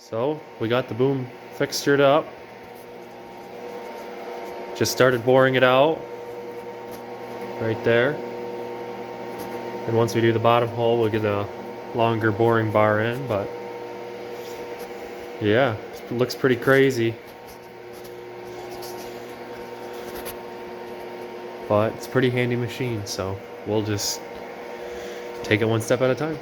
So we got the boom fixtured up. Just started boring it out right there. And once we do the bottom hole, we'll get a longer boring bar in, but yeah, it looks pretty crazy. But it's a pretty handy machine, so we'll just take it one step at a time.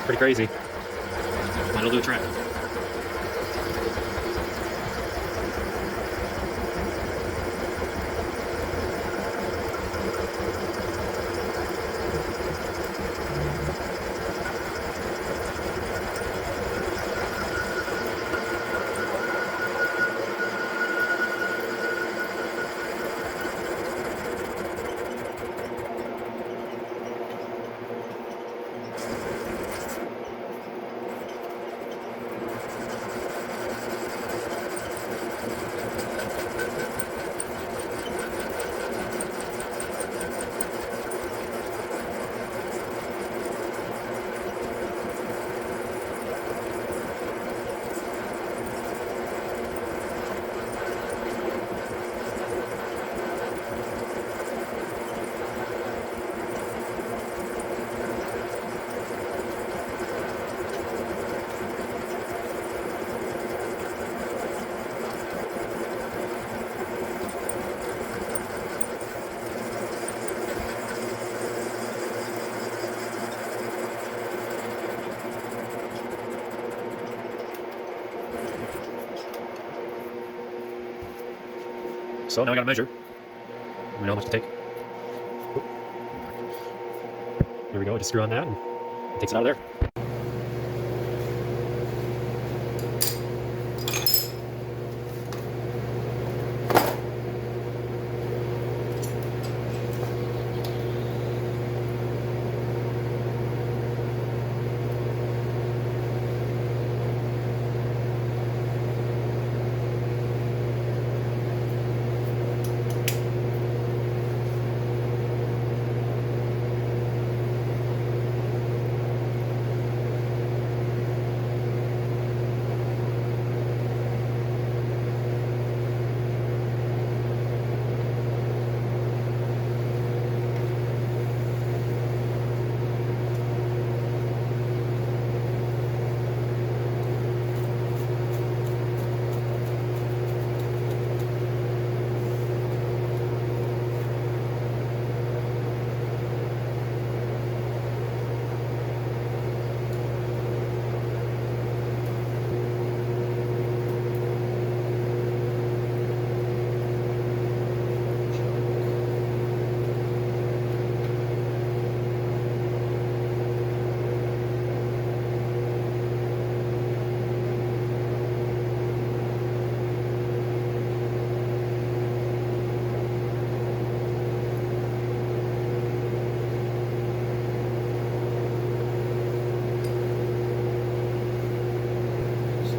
pretty crazy. But it'll do a trick. So now I gotta measure. We know how much to take. Oop. Here we go, just screw on that and it takes it out of there.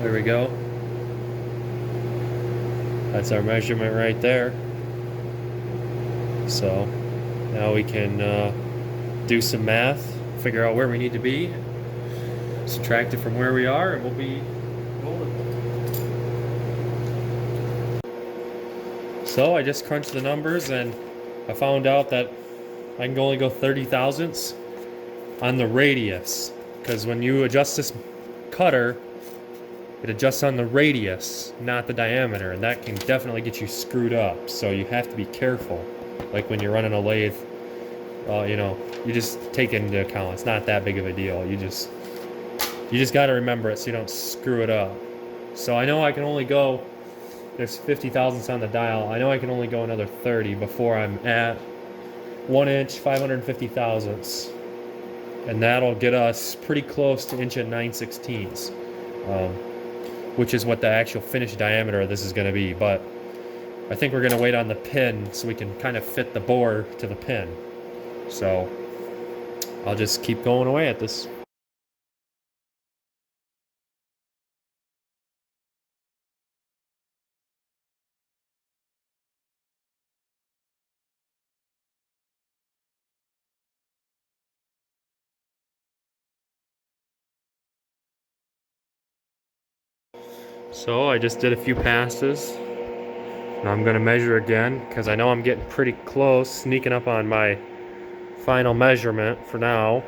There we go. That's our measurement right there. So now we can do some math, figure out where we need to be, subtract it from where we are, and we'll be rolling. So I just crunched the numbers and I found out that I can only go 30 thousandths on the radius, because when you adjust this cutter, it adjusts on the radius, not the diameter, and that can definitely get you screwed up. So you have to be careful. Like when you're running a lathe, you know, you just take it into account. It's not that big of a deal. You just got to remember it so you don't screw it up. So I know I can only go, there's 50 thousandths on the dial. I know I can only go another 30 before I'm at 1 inch, 550 thousandths. And that'll get us pretty close to 1 9/16, which is what the actual finished diameter of this is going to be. But I think we're going to wait on the pin so we can kind of fit the bore to the pin. So I'll just keep going away at this. So I just did a few passes. Now I'm going to measure again because I know I'm getting pretty close, sneaking up on my final measurement for now.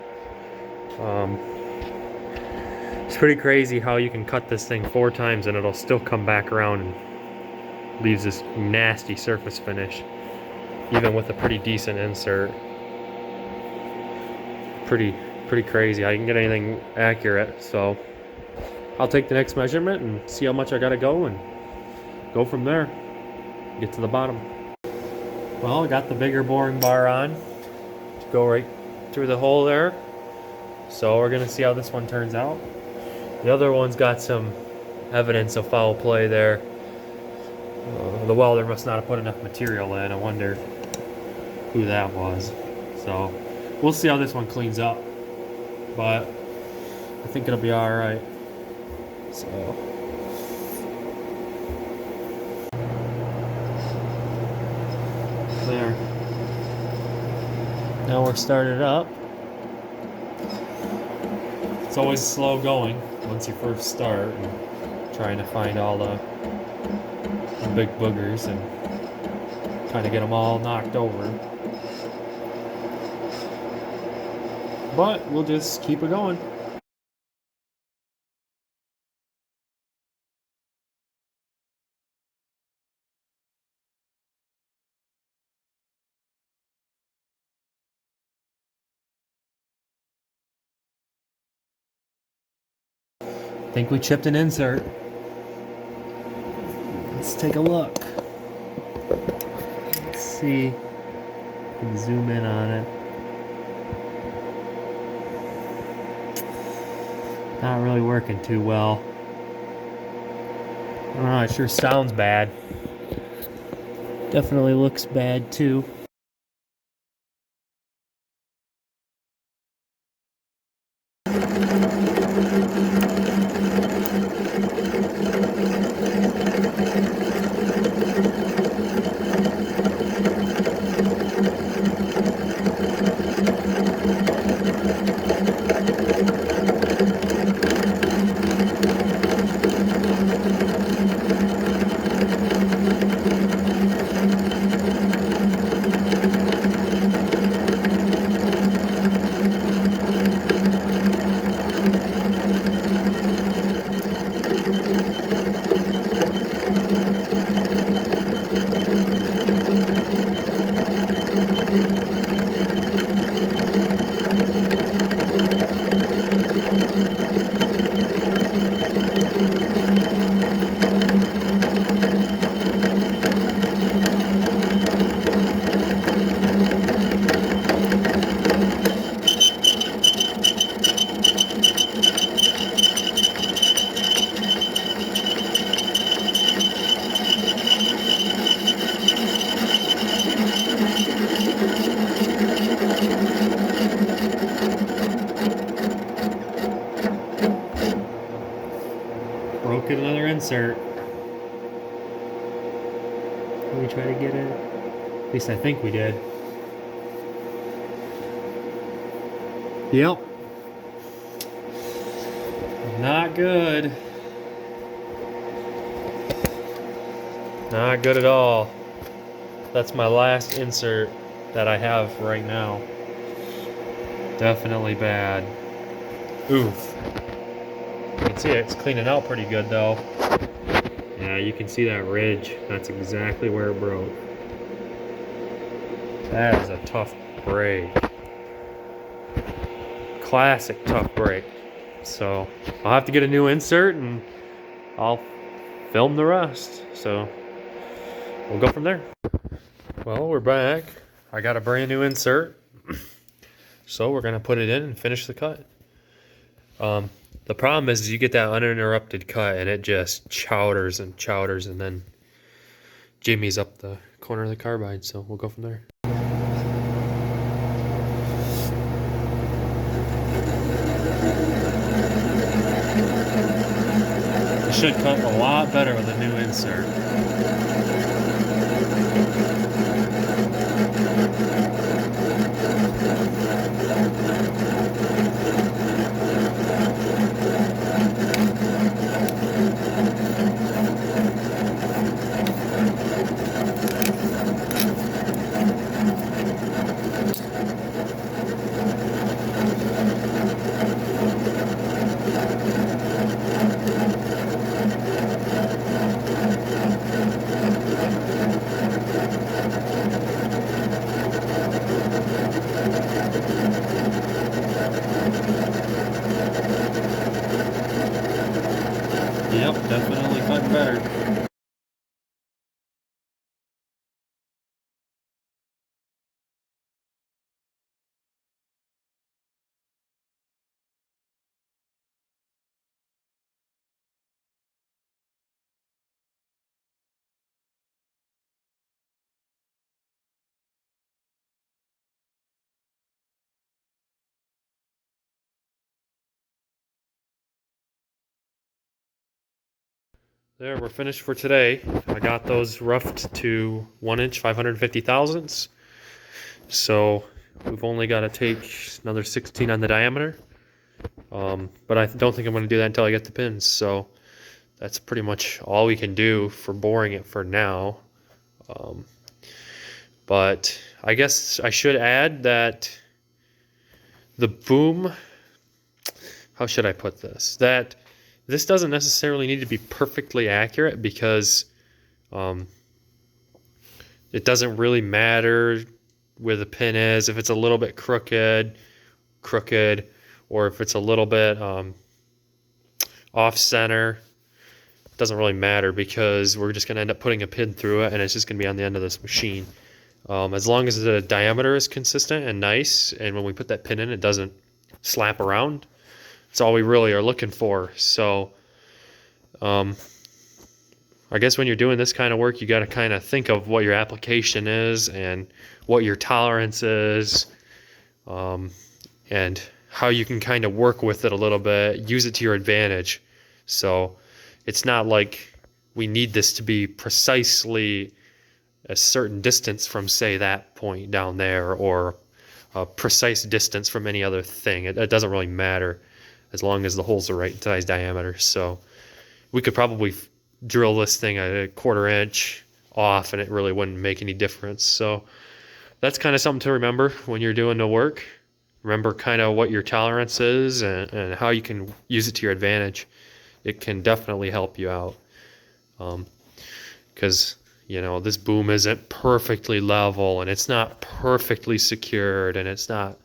It's pretty crazy how you can cut this thing 4 times and it'll still come back around and leaves this nasty surface finish, even with a pretty decent insert. Pretty pretty crazy. I didn't get anything accurate, so I'll take the next measurement and see how much I gotta go and go from there. Get to the bottom. Well, I got the bigger boring bar on to go right through the hole there. So we're gonna see how this one turns out. The other one's got some evidence of foul play there. The welder must not have put enough material in. I wonder who that was. So we'll see how this one cleans up, but I think it'll be all right. So there. Now we're started up. It's always slow going once you first start, and trying to find all the big boogers and trying to get them all knocked over. But we'll just keep it going. I think we chipped an insert. Let's take a look. Let's see. I can zoom in on it. Not really working too well. I don't know, it sure sounds bad. Definitely looks bad too. Broke another insert. Can we try to get it? At least I think we did. Yep. Not good. Not good at all. That's my last insert that I have right now. Definitely bad. Oof. You can see it's cleaning out pretty good though. Yeah, you can see that ridge. That's exactly where it broke. That is a tough break. Classic tough break. So I'll have to get a new insert and I'll film the rest. So we'll go from there. Well, we're back. I got a brand new insert. So we're gonna put it in and finish the cut. The problem is you get that uninterrupted cut and it just chowders and then jimmies up the corner of the carbide. So we'll go from there. It should cut a lot better with a new insert. Definitely cutting better. There, we're finished for today. I got those roughed to 1 inch, 550 thousandths. So we've only got to take another 16 on the diameter. But I don't think I'm going to do that until I get the pins. So that's pretty much all we can do for boring it for now. But I guess I should add that the boom, how should I put this? That this doesn't necessarily need to be perfectly accurate because it doesn't really matter where the pin is. If it's a little bit crooked, or if it's a little bit off center, it doesn't really matter because we're just going to end up putting a pin through it and it's just going to be on the end of this machine. As long as the diameter is consistent and nice, and when we put that pin in, it doesn't slap around, that's all we really are looking for. So I guess when you're doing this kind of work, you got to kind of think of what your application is and what your tolerance is, and how you can kind of work with it a little bit, use it to your advantage. So it's not like we need this to be precisely a certain distance from, say, that point down there, or a precise distance from any other thing. It doesn't really matter as long as the hole's the right size diameter. So we could probably drill this thing a 1/4 inch off and it really wouldn't make any difference. So that's kind of something to remember when you're doing the work. Remember kind of what your tolerance is and how you can use it to your advantage. It can definitely help you out. Because you know, this boom isn't perfectly level and it's not perfectly secured and it's not,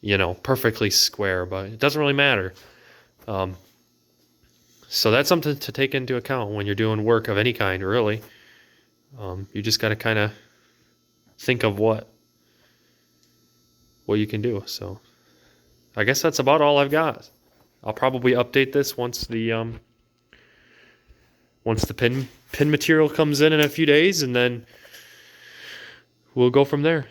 you know, perfectly square, but it doesn't really matter. So that's something to take into account when you're doing work of any kind, really. You just got to kind of think of what you can do. So I guess that's about all I've got. I'll probably update this once the pin material comes in a few days, and then we'll go from there.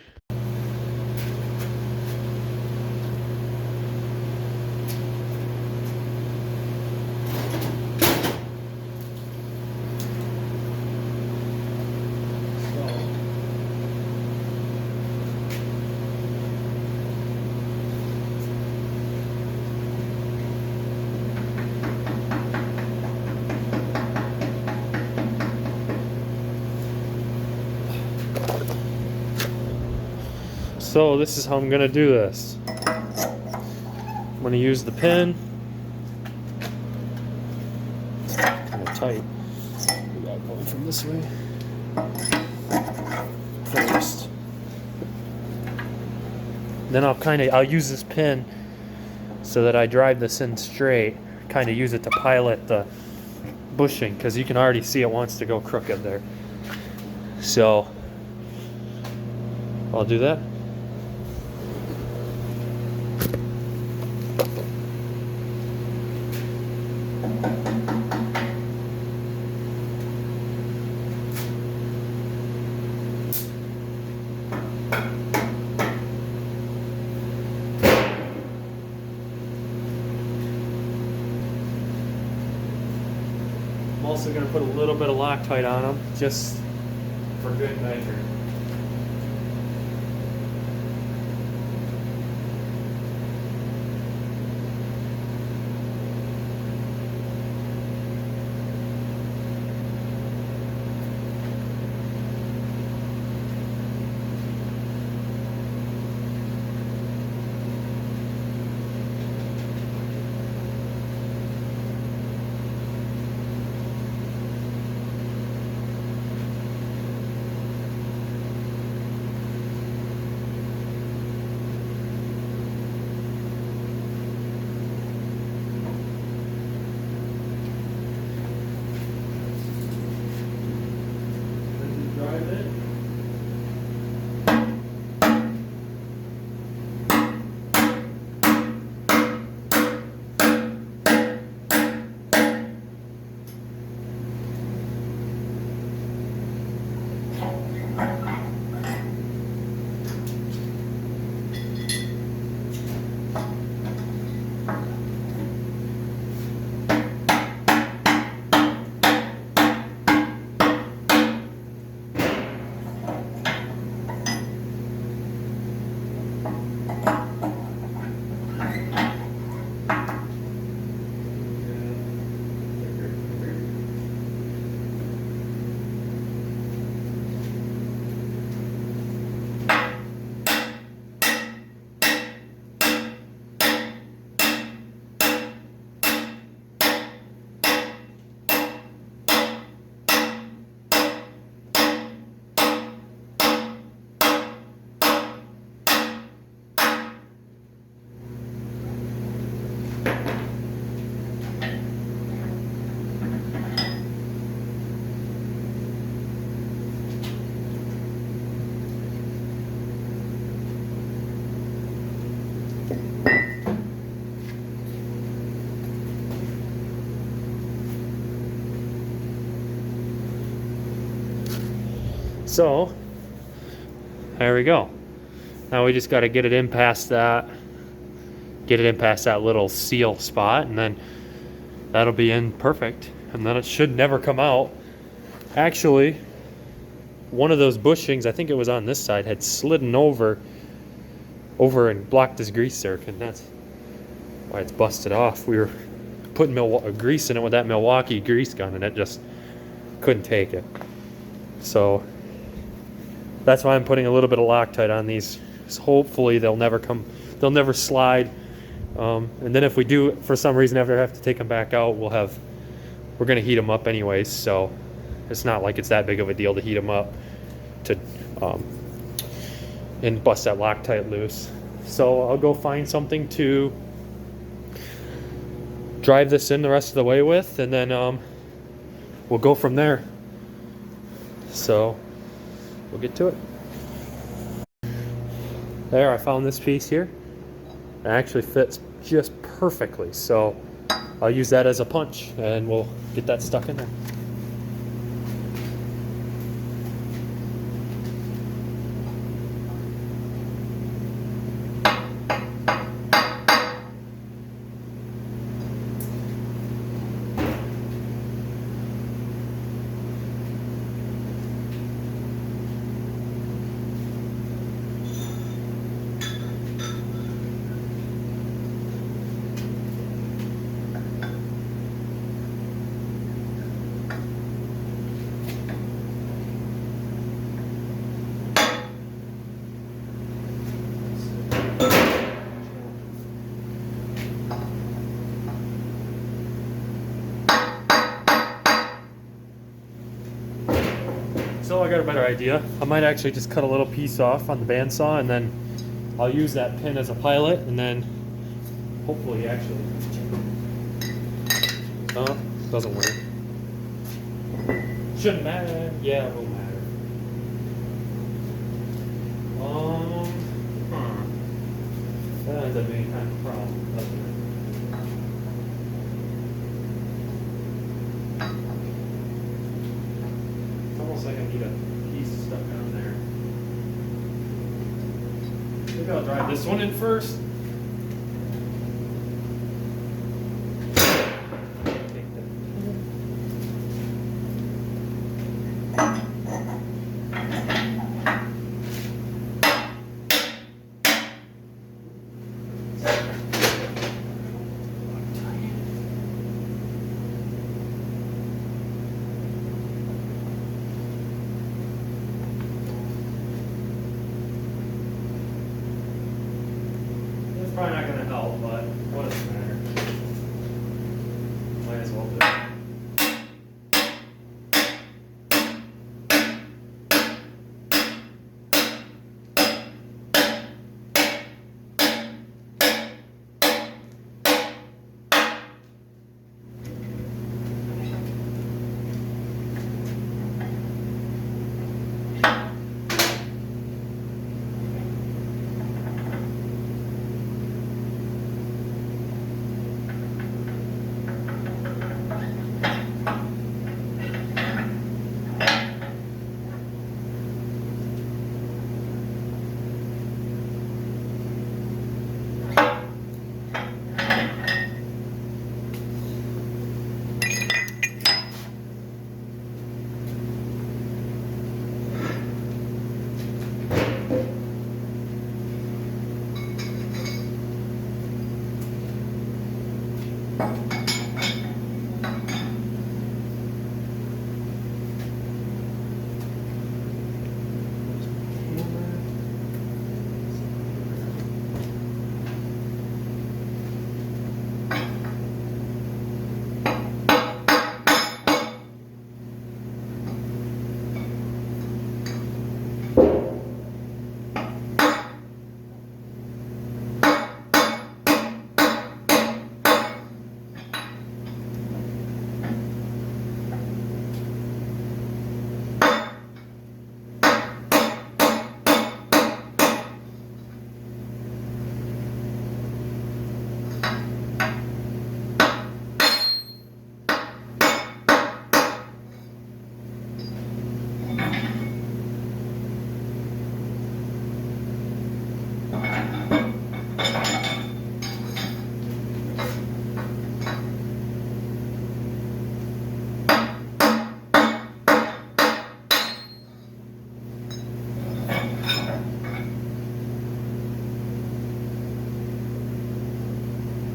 So this is how I'm gonna do this. I'm gonna use the pin. It's kind of tight. We got going from this way first. Then I'll use this pin so that I drive this in straight. Kind of use it to pilot the bushing because you can already see it wants to go crooked there. So I'll do that. I'm also going to put a little bit of Loctite on them, just for good measure. So there we go. Now we just got to get it in past that, little seal spot, and then that'll be in perfect. And then it should never come out. Actually, one of those bushings, I think it was on this side, had slidden over and blocked this grease zerk, and that's why it's busted off. We were putting grease in it with that Milwaukee grease gun, and it just couldn't take it. So that's why I'm putting a little bit of Loctite on these. So hopefully they'll never slide. And then if we do, for some reason, ever have to take them back out, we're gonna heat them up anyways. So it's not like it's that big of a deal to heat them up to and bust that Loctite loose. So I'll go find something to drive this in the rest of the way with, and then we'll go from there. So we'll get to it. There, I found this piece here. It actually fits just perfectly, so I'll use that as a punch, and we'll get that stuck in there. So I got a better idea. I might actually just cut a little piece off on the bandsaw, and then I'll use that pin as a pilot, and then hopefully actually... Oh, doesn't work. Shouldn't matter. Yeah, it will matter. That ends up being kind of a problem, doesn't it? It's almost like I need a piece stuck on there. Maybe I'll drive this one in first. Probably not going to help, but what does it matter? Might as well do it.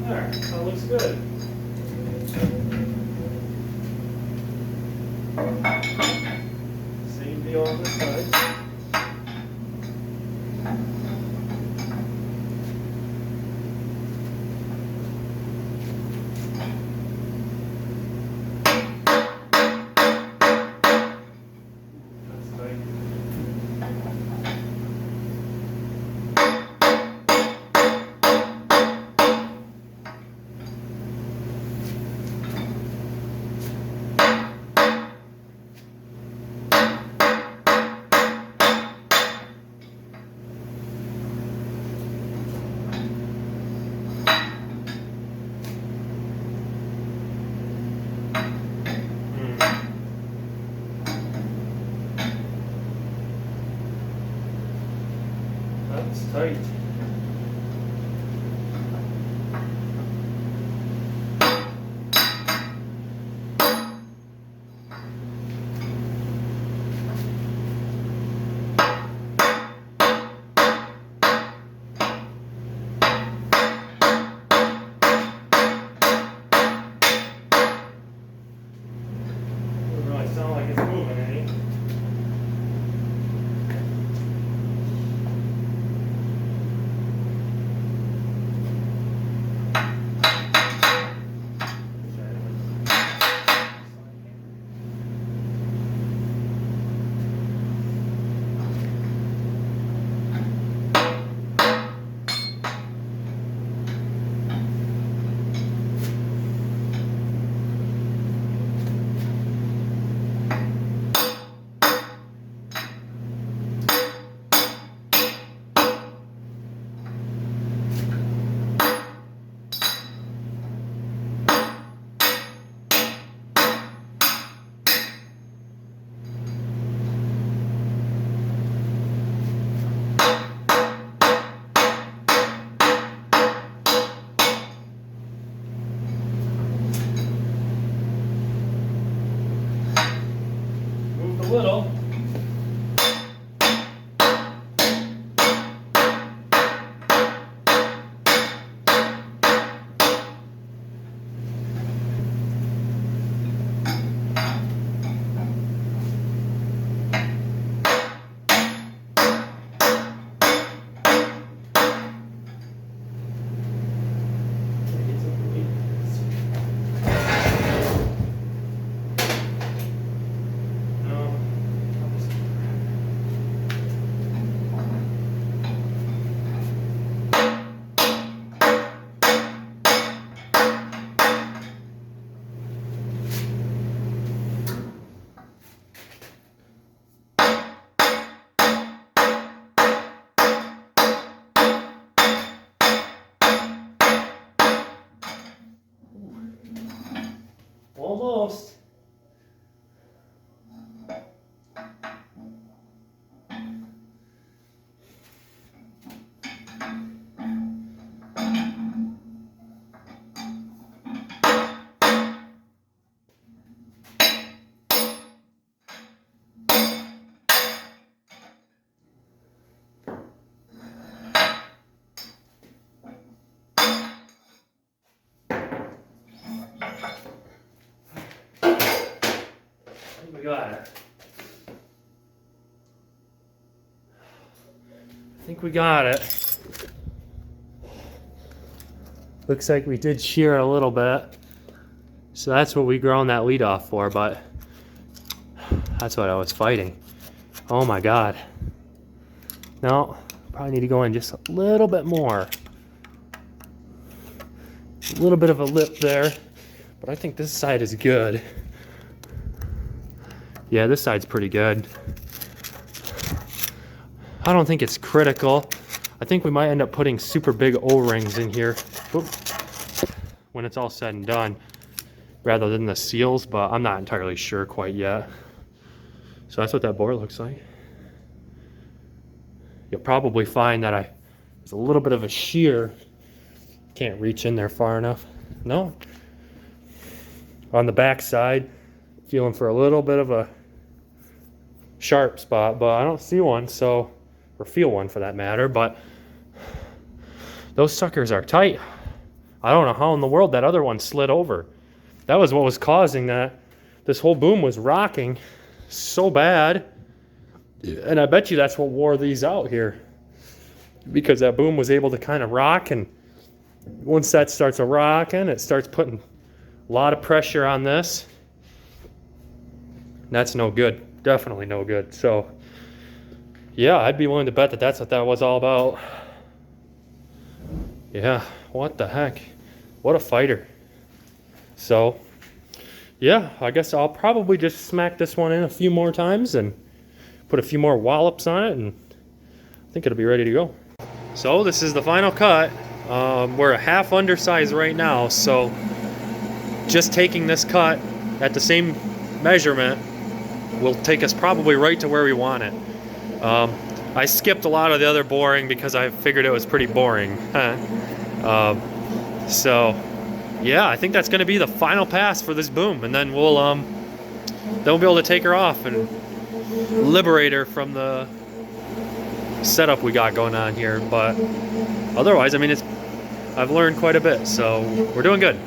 Alright, that looks good. Same deal on this side. That's tight. Doesn't really sound like it's moving any. A little. Almost. We got it. I think we got it. Looks like we did shear it a little bit. So that's what we ground that lead off for, but that's what I was fighting. Oh my God. No, probably need to go in just a little bit more. A little bit of a lip there, but I think this side is good. Yeah, this side's pretty good. I don't think it's critical. I think we might end up putting super big O-rings in here when it's all said and done, rather than the seals, but I'm not entirely sure quite yet. So that's what that board looks like. You'll probably find that there's a little bit of a shear. Can't reach in there far enough. No. On the back side, feeling for a little bit of a sharp spot, but I don't see one, so, or feel one for that matter, but those suckers are tight. I don't know how in the world that other one slid over. That was what was causing that. This whole boom was rocking so bad. And I bet you that's what wore these out here. Because that boom was able to kind of rock, and once that starts rocking, it starts putting a lot of pressure on this. That's no good. Definitely no good. So, yeah, I'd be willing to bet that that's what that was all about. Yeah, what the heck? What a fighter. So, yeah, I guess I'll probably just smack this one in a few more times and put a few more wallops on it, and I think it'll be ready to go. So this is the final cut. We're a half undersize right now, so just taking this cut at the same measurement will take us probably right to where we want it. I skipped a lot of the other boring because I figured it was pretty boring. So yeah, I think that's going to be the final pass for this boom, and then we'll be able to take her off and liberate her from the setup we got going on here. But otherwise, I mean, I've learned quite a bit, so we're doing good.